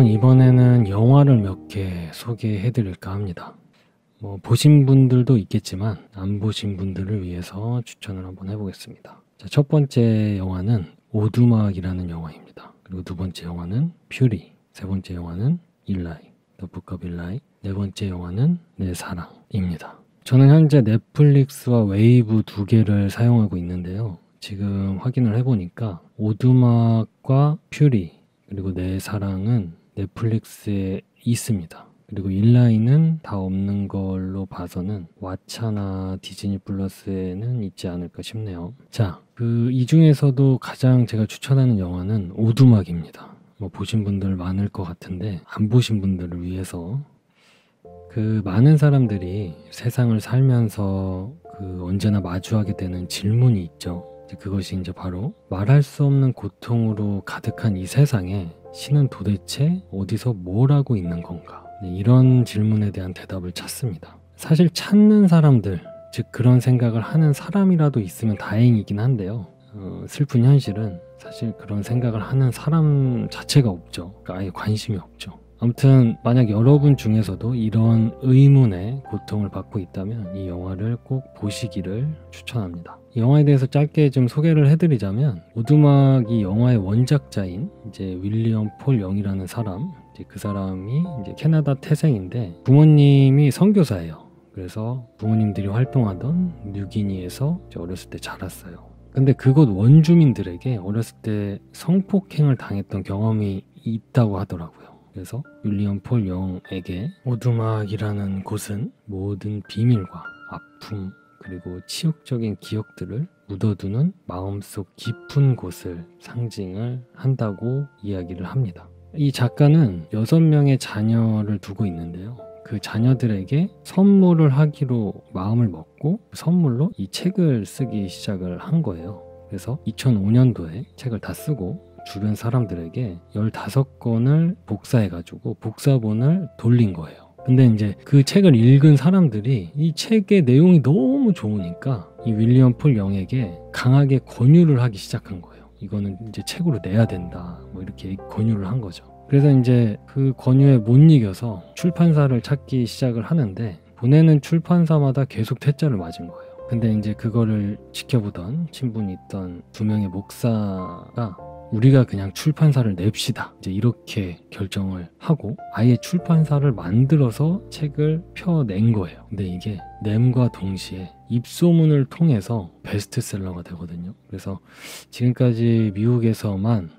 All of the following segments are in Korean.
여러분, 이번에는 영화를 몇 개 소개해 드릴까 합니다. 보신 분들도 있겠지만 안 보신 분들을 위해서 추천을 한번 해보겠습니다. 자, 첫 번째 영화는 오두막이라는 영화입니다. 그리고 두 번째 영화는 퓨리, 세 번째 영화는 일라이, 더 북 오브 일라이, 네 번째 영화는 내 사랑입니다. 저는 현재 넷플릭스와 웨이브 두 개를 사용하고 있는데요. 지금 확인을 해보니까 오두막과 퓨리 그리고 내 사랑은 넷플릭스에 있습니다. 그리고 일라이는 다 없는 걸로 봐서는 왓챠나 디즈니 플러스에는 있지 않을까 싶네요. 자, 이 중에서도 가장 제가 추천하는 영화는 오두막입니다. 보신 분들 많을 것 같은데 안 보신 분들을 위해서, 많은 사람들이 세상을 살면서 언제나 마주하게 되는 질문이 있죠. 그것이 이제 바로 말할 수 없는 고통으로 가득한 이 세상에 신은 도대체 어디서 뭘 하고 있는 건가? 이런 질문에 대한 대답을 찾습니다. 사실 찾는 사람들, 즉 그런 생각을 하는 사람이라도 있으면 다행이긴 한데요. 슬픈 현실은 사실 그런 생각을 하는 사람 자체가 없죠. 그러니까 아예 관심이 없죠. 아무튼 만약 여러분 중에서도 이런 의문에 고통을 받고 있다면 이 영화를 꼭 보시기를 추천합니다. 이 영화에 대해서 짧게 좀 소개를 해드리자면, 오두막이 영화의 원작자인 이제 윌리엄 폴 영이라는 사람, 그 사람이 이제 캐나다 태생인데 부모님이 선교사예요. 그래서 부모님들이 활동하던 뉴기니에서 어렸을 때 자랐어요. 근데 그곳 원주민들에게 어렸을 때 성폭행을 당했던 경험이 있다고 하더라고요. 그래서 윌리엄 폴 영에게 오두막이라는 곳은 모든 비밀과 아픔 그리고 치욕적인 기억들을 묻어두는 마음속 깊은 곳을 상징을 한다고 이야기를 합니다. 이 작가는 6명의 자녀를 두고 있는데요. 그 자녀들에게 선물을 하기로 마음을 먹고 선물로 이 책을 쓰기 시작을 한 거예요. 그래서 2005년도에 책을 다 쓰고 주변 사람들에게 15권을 복사해가지고 복사본을 돌린 거예요. 근데 이제 그 책을 읽은 사람들이 이 책의 내용이 너무 좋으니까 이 윌리엄 폴 영에게 강하게 권유를 하기 시작한 거예요. 이거는 이제 책으로 내야 된다, 이렇게 권유를 한 거죠. 그래서 이제 그 권유에 못 이겨서 출판사를 찾기 시작을 하는데 보내는 출판사마다 계속 퇴짜를 맞은 거예요. 근데 이제 그거를 지켜보던 친분이 있던 2명의 목사가 우리가 그냥 출판사를 냅시다, 이제 이렇게 결정을 하고 아예 출판사를 만들어서 책을 펴낸 거예요. 근데 이게 냄과 동시에 입소문을 통해서 베스트셀러가 되거든요. 그래서 지금까지 미국에서만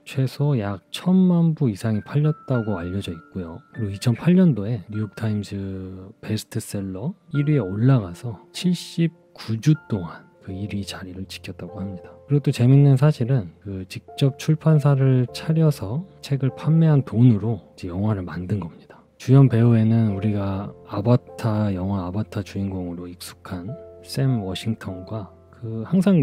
최소 약 1000만 부 이상이 팔렸다고 알려져 있고요. 그리고 2008년도에 뉴욕타임즈 베스트셀러 1위에 올라가서 79주 동안 그 1위 자리를 지켰다고 합니다. 그리고 또 재밌는 사실은 직접 출판사를 차려서 책을 판매한 돈으로 이제 영화를 만든 겁니다. 주연 배우에는 우리가 영화 아바타 주인공으로 익숙한 샘 워싱턴과 항상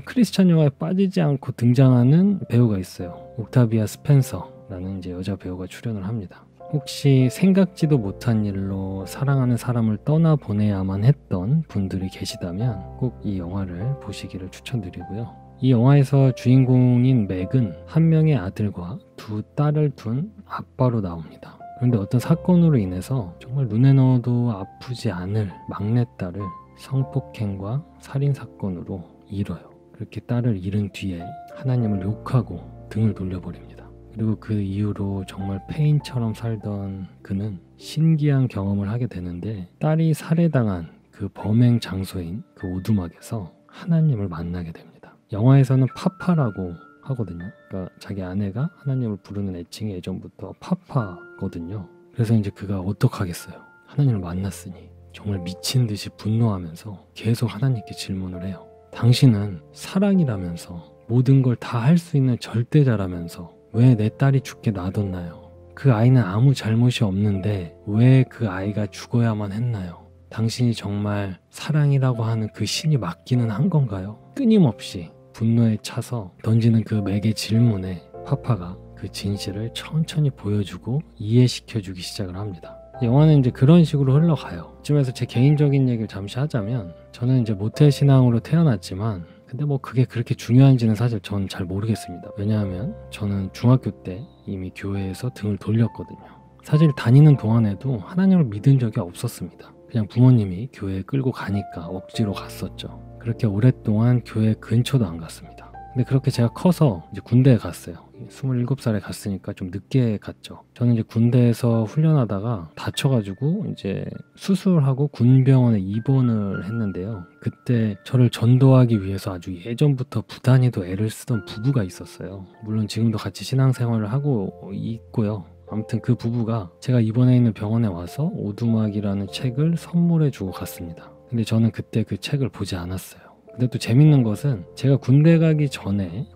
크리스찬 영화에 빠지지 않고 등장하는 배우가 있어요. 옥타비아 스펜서라는 이제 여자 배우가 출연을 합니다. 혹시 생각지도 못한 일로 사랑하는 사람을 떠나보내야만 했던 분들이 계시다면 꼭 이 영화를 보시기를 추천드리고요. 이 영화에서 주인공인 맥은 한 명의 아들과 2 딸을 둔 아빠로 나옵니다. 그런데 어떤 사건으로 인해서 정말 눈에 넣어도 아프지 않을 막내딸을 성폭행과 살인사건으로 잃어요. 그렇게 딸을 잃은 뒤에 하나님을 욕하고 등을 돌려버립니다. 그리고 그 이후로 정말 페인처럼 살던 그는 신기한 경험을 하게 되는데, 딸이 살해당한 그 범행 장소인 그 오두막에서 하나님을 만나게 됩니다. 영화에서는 파파라고 하거든요. 그러니까 자기 아내가 하나님을 부르는 애칭이 예전부터 파파거든요. 그래서 이제 그가 어떡하겠어요. 하나님을 만났으니 정말 미친 듯이 분노하면서 계속 하나님께 질문을 해요. 당신은 사랑이라면서 모든 걸 다 할 수 있는 절대자라면서 왜 내 딸이 죽게 놔뒀나요? 그 아이는 아무 잘못이 없는데 왜 그 아이가 죽어야만 했나요? 당신이 정말 사랑이라고 하는 그 신이 맞기는 한 건가요? 끊임없이 분노에 차서 던지는 그 맥의 질문에 파파가 그 진실을 천천히 보여주고 이해시켜주기 시작을 합니다. 영화는 이제 그런 식으로 흘러가요. 이쯤에서 제 개인적인 얘기를 잠시 하자면, 저는 이제 모태신앙으로 태어났지만 근데 뭐 그게 그렇게 중요한지는 사실 전 잘 모르겠습니다. 왜냐하면 저는 중학교 때 이미 교회에서 등을 돌렸거든요. 사실 다니는 동안에도 하나님을 믿은 적이 없었습니다. 그냥 부모님이 교회에 끌고 가니까 억지로 갔었죠. 그렇게 오랫동안 교회 근처도 안 갔습니다. 근데 그렇게 제가 커서 이제 군대에 갔어요. 27살에 갔으니까 좀 늦게 갔죠. 저는 이제 군대에서 훈련하다가 다쳐가지고 이제 수술하고 군병원에 입원을 했는데요. 그때 저를 전도하기 위해서 아주 예전부터 부단히도 애를 쓰던 부부가 있었어요. 물론 지금도 같이 신앙생활을 하고 있고요. 아무튼 그 부부가 제가 입원해 있는 병원에 와서 오두막이라는 책을 선물해 주고 갔습니다. 근데 저는 그때 그 책을 보지 않았어요. 근데 또 재밌는 것은 제가 군대 가기 전에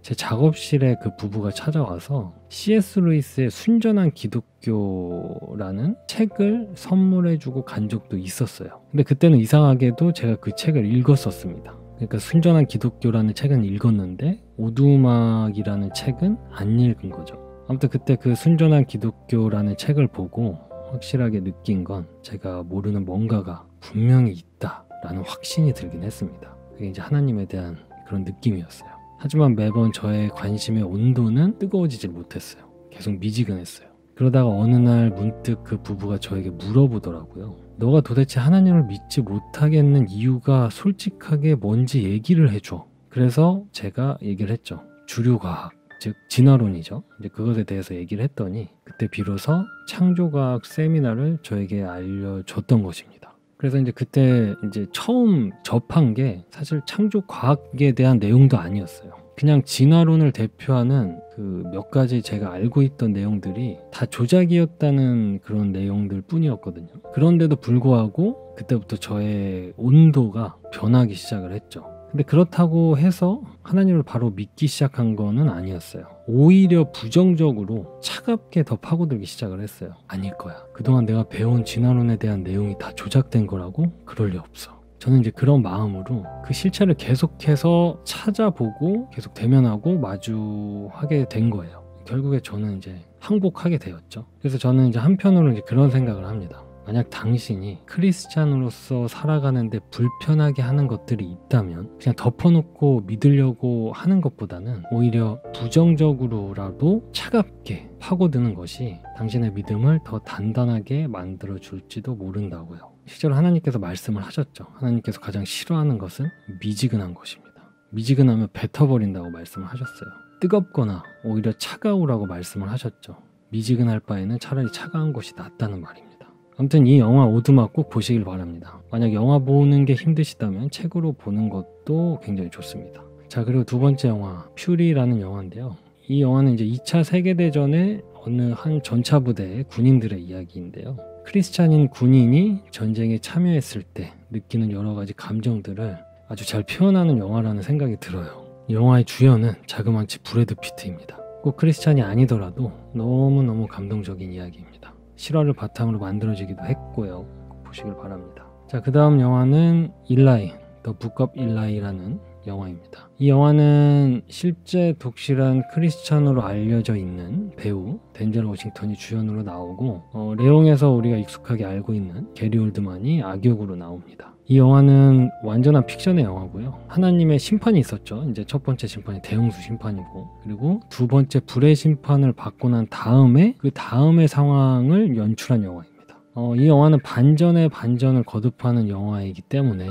제 작업실에 그 부부가 찾아와서 C.S. 루이스의 순전한 기독교라는 책을 선물해 주고 간 적도 있었어요. 근데 그때는 이상하게도 제가 그 책을 읽었었습니다. 그러니까 순전한 기독교라는 책은 읽었는데 오두막이라는 책은 안 읽은 거죠. 아무튼 그때 그 순전한 기독교라는 책을 보고 확실하게 느낀 건 제가 모르는 뭔가가 분명히 있다라는 확신이 들긴 했습니다. 그게 이제 하나님에 대한 그런 느낌이었어요. 하지만 매번 저의 관심의 온도는 뜨거워지질 못했어요. 계속 미지근했어요. 그러다가 어느 날 문득 그 부부가 저에게 물어보더라고요. 너가 도대체 하나님을 믿지 못하겠는 이유가 솔직하게 뭔지 얘기를 해줘. 그래서 제가 얘기를 했죠. 주류과학. 즉 진화론이죠. 이제 그것에 대해서 얘기를 했더니 그때 비로소 창조과학 세미나를 저에게 알려줬던 것입니다. 그래서 이제 그때 이제 처음 접한 게 사실 창조과학에 대한 내용도 아니었어요. 그냥 진화론을 대표하는 그 몇 가지 제가 알고 있던 내용들이 다 조작이었다는 그런 내용들 뿐이었거든요. 그런데도 불구하고 그때부터 저의 온도가 변하기 시작을 했죠. 근데 그렇다고 해서 하나님을 바로 믿기 시작한 거는 아니었어요. 오히려 부정적으로 차갑게 더 파고들기 시작을 했어요. 아닐 거야. 그동안 내가 배운 진화론에 대한 내용이 다 조작된 거라고? 그럴 리 없어. 저는 이제 그런 마음으로 그 실체를 계속해서 찾아보고 계속 대면하고 마주하게 된 거예요. 결국에 저는 이제 항복하게 되었죠. 그래서 저는 이제 한편으로 이제 그런 생각을 합니다. 만약 당신이 크리스찬으로서 살아가는데 불편하게 하는 것들이 있다면 그냥 덮어놓고 믿으려고 하는 것보다는 오히려 부정적으로라도 차갑게 파고드는 것이 당신의 믿음을 더 단단하게 만들어줄지도 모른다고요. 실제로 하나님께서 말씀을 하셨죠. 하나님께서 가장 싫어하는 것은 미지근한 것입니다. 미지근하면 뱉어버린다고 말씀을 하셨어요. 뜨겁거나 오히려 차가우라고 말씀을 하셨죠. 미지근할 바에는 차라리 차가운 것이 낫다는 말입니다. 아무튼 이 영화 오두막 꼭 보시길 바랍니다. 만약 영화 보는 게 힘드시다면 책으로 보는 것도 굉장히 좋습니다. 자, 그리고 두 번째 영화 퓨리라는 영화인데요. 이 영화는 이제 2차 세계대전의 어느 한 전차부대의 군인들의 이야기인데요. 크리스찬인 군인이 전쟁에 참여했을 때 느끼는 여러 가지 감정들을 아주 잘 표현하는 영화라는 생각이 들어요. 이 영화의 주연은 자그마치 브래드 피트입니다. 꼭 크리스찬이 아니더라도 너무너무 감동적인 이야기입니다. 실화를 바탕으로 만들어지기도 했고요. 꼭 보시길 바랍니다. 자, 그 다음 영화는 일라이, 더 북 업 일라이라는 영화입니다. 이 영화는 실제 독실한 크리스찬으로 알려져 있는 배우 덴젤 워싱턴이 주연으로 나오고 내용에서 우리가 익숙하게 알고 있는 게리 올드만이 악역으로 나옵니다. 이 영화는 완전한 픽션의 영화고요. 하나님의 심판이 있었죠. 이제 첫 번째 심판이 대홍수 심판이고, 그리고 두 번째 불의 심판을 받고 난 다음에 그 다음의 상황을 연출한 영화입니다. 이 영화는 반전의 반전을 거듭하는 영화이기 때문에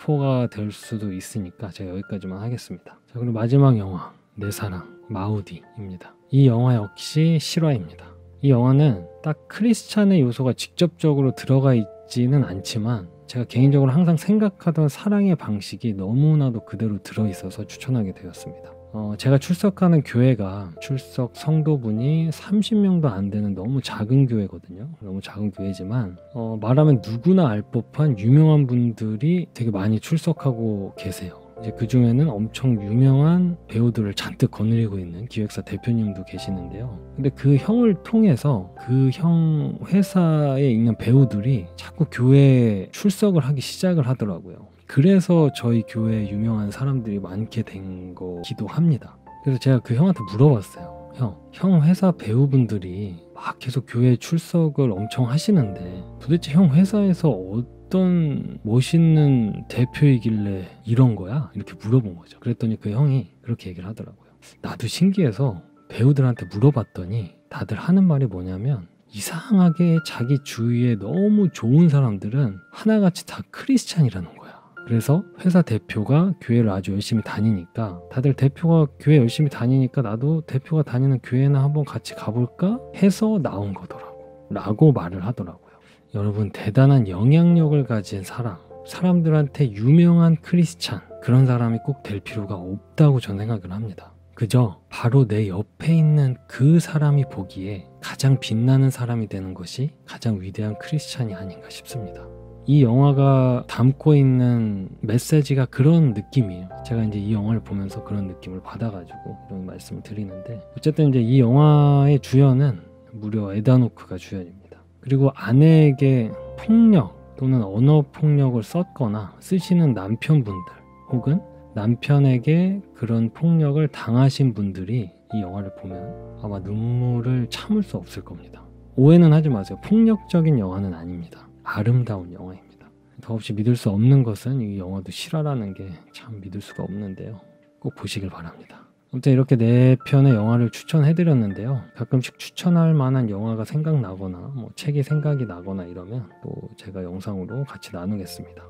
스포가 될 수도 있으니까 제가 여기까지만 하겠습니다. 자, 그리고 마지막 영화 내 사랑 마우디입니다. 이 영화 역시 실화입니다. 이 영화는 딱 크리스찬의 요소가 직접적으로 들어가 있지는 않지만 제가 개인적으로 항상 생각하던 사랑의 방식이 너무나도 그대로 들어있어서 추천하게 되었습니다. 제가 출석하는 교회가 출석 성도분이 30명도 안 되는 너무 작은 교회거든요. 너무 작은 교회지만 말하면 누구나 알 법한 유명한 분들이 되게 많이 출석하고 계세요. 이제 그 중에는 엄청 유명한 배우들을 잔뜩 거느리고 있는 기획사 대표님도 계시는데요. 근데 그 형을 통해서 그 형 회사에 있는 배우들이 자꾸 교회에 출석을 하기 시작을 하더라고요. 그래서 저희 교회에 유명한 사람들이 많게 된 거기도 합니다. 그래서 제가 그 형한테 물어봤어요. 형 회사 배우분들이 막 계속 교회에 출석을 엄청 하시는데 도대체 형 회사에서 어떤 멋있는 대표이길래 이런 거야? 이렇게 물어본 거죠. 그랬더니 그 형이 그렇게 얘기를 하더라고요. 나도 신기해서 배우들한테 물어봤더니 다들 하는 말이 뭐냐면 이상하게 자기 주위에 너무 좋은 사람들은 하나같이 다 크리스찬이라는 거야. 그래서 회사 대표가 교회를 아주 열심히 다니니까 다들 대표가 교회 열심히 다니니까 나도 대표가 다니는 교회나 한번 같이 가볼까 해서 나온 거더라고 라고 말을 하더라고요. 여러분, 대단한 영향력을 가진 사람들한테 유명한 크리스찬, 그런 사람이 꼭 될 필요가 없다고 저는 생각을 합니다. 그저 바로 내 옆에 있는 그 사람이 보기에 가장 빛나는 사람이 되는 것이 가장 위대한 크리스찬이 아닌가 싶습니다. 이 영화가 담고 있는 메시지가 그런 느낌이에요. 제가 이제 이 영화를 보면서 그런 느낌을 받아가지고 이런 말씀을 드리는데, 어쨌든 이제 이 영화의 주연은 무려 에단 호크가 주연입니다. 그리고 아내에게 폭력 또는 언어 폭력을 썼거나 쓰시는 남편분들, 혹은 남편에게 그런 폭력을 당하신 분들이 이 영화를 보면 아마 눈물을 참을 수 없을 겁니다. 오해는 하지 마세요. 폭력적인 영화는 아닙니다. 아름다운 영화입니다. 더없이 믿을 수 없는 것은 이 영화도 실화라는 게 참 믿을 수가 없는데요. 꼭 보시길 바랍니다. 아무튼 이렇게 4편의 영화를 추천해드렸는데요. 가끔씩 추천할 만한 영화가 생각나거나 책이 생각이 나거나 이러면 또 제가 영상으로 같이 나누겠습니다.